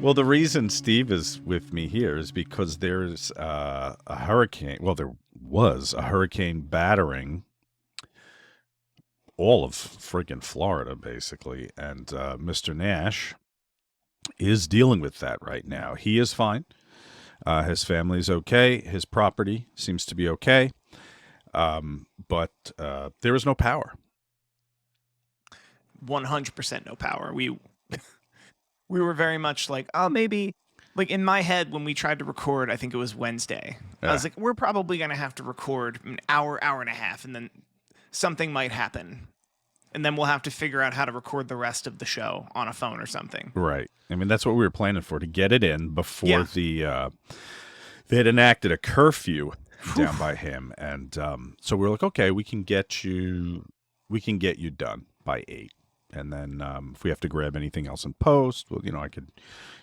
Well, the reason Steve is with me here is because there's a hurricane. Well, there was a hurricane battering all of friggin' Florida, basically. And Mr. Nash is dealing with that right now. He is fine. His family's okay. His property seems to be okay. But there is no power. 100% no power. We were very much like, oh, maybe, like in my head when we tried to record, I think it was Wednesday. I was like, we're probably going to have to record an hour and a half, and then something might happen. And then we'll have to figure out how to record the rest of the show on a phone or something. Right. I mean, that's what we were planning for, to get it in before they had enacted a curfew down by him. And so we're like, okay, we can get you done by 8. And then if we have to grab anything else in post, well, I could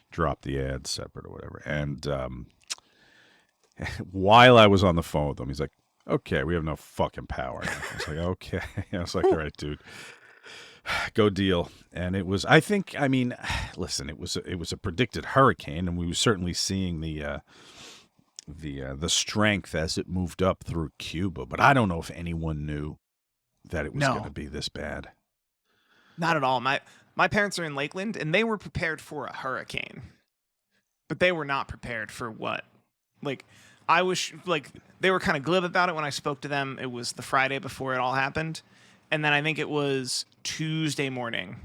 drop the ads separate or whatever. And while I was on the phone with him, he's like, okay, we have no fucking power. I was like, okay. I was like, all right, dude, go deal. And it was, listen, it was a predicted hurricane, and we were certainly seeing the strength as it moved up through Cuba. But I don't know if anyone knew that it was going to be this bad. Not at all. My parents are in Lakeland, and they were prepared for a hurricane, but they were not prepared for what, like, I was like, they were kind of glib about it when I spoke to them. It was the Friday before it all happened. And then I think it was Tuesday morning,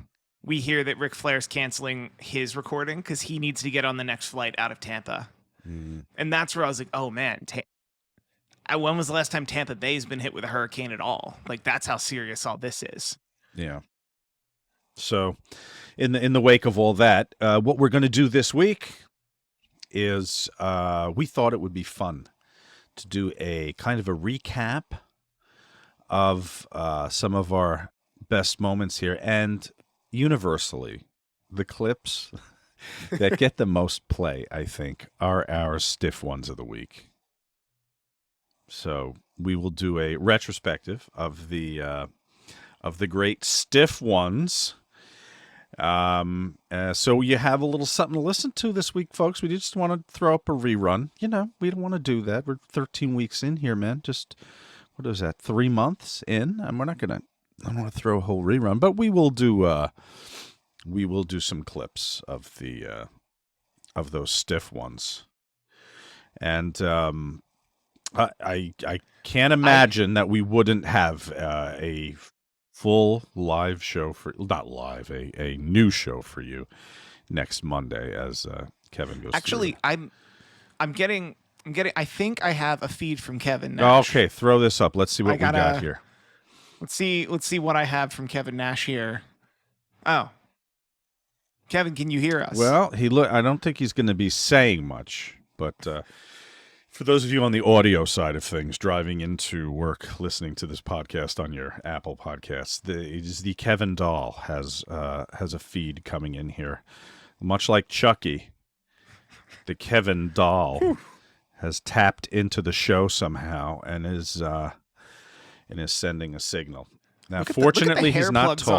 we hear that Ric Flair's canceling his recording because he needs to get on the next flight out of Tampa. And that's where I was like, oh man, when was the last time Tampa Bay's been hit with a hurricane at all? Like, that's how serious all this is. Yeah. So in the wake of all that, what we're going to do this week is we thought it would be fun to do a kind of a recap of some of our best moments here. And universally, the clips that get the most play, I think, are our stiff ones of the week. So we will do a retrospective of the great stiff ones. So you have a little something to listen to this week, folks. We just want to throw up a rerun. We don't want to do that. We're 13 weeks in here, man. Just, what is that, 3 months in? And I don't want to throw a whole rerun, but we will do some clips of of those stiff ones. And I can't imagine that we wouldn't have a full live show a new show for you next Monday as Kevin goes. Actually, I'm getting. I think I have a feed from Kevin Nash. Okay, throw this up. Let's see what we got here. Let's see what I have from Kevin Nash here. Oh, Kevin, can you hear us? Well, I don't think he's going to be saying much, but for those of you on the audio side of things, driving into work, listening to this podcast on your Apple Podcasts, the Kevin doll has a feed coming in here, much like Chucky. The Kevin doll has tapped into the show somehow and is sending a signal. Now, fortunately, he's not talking.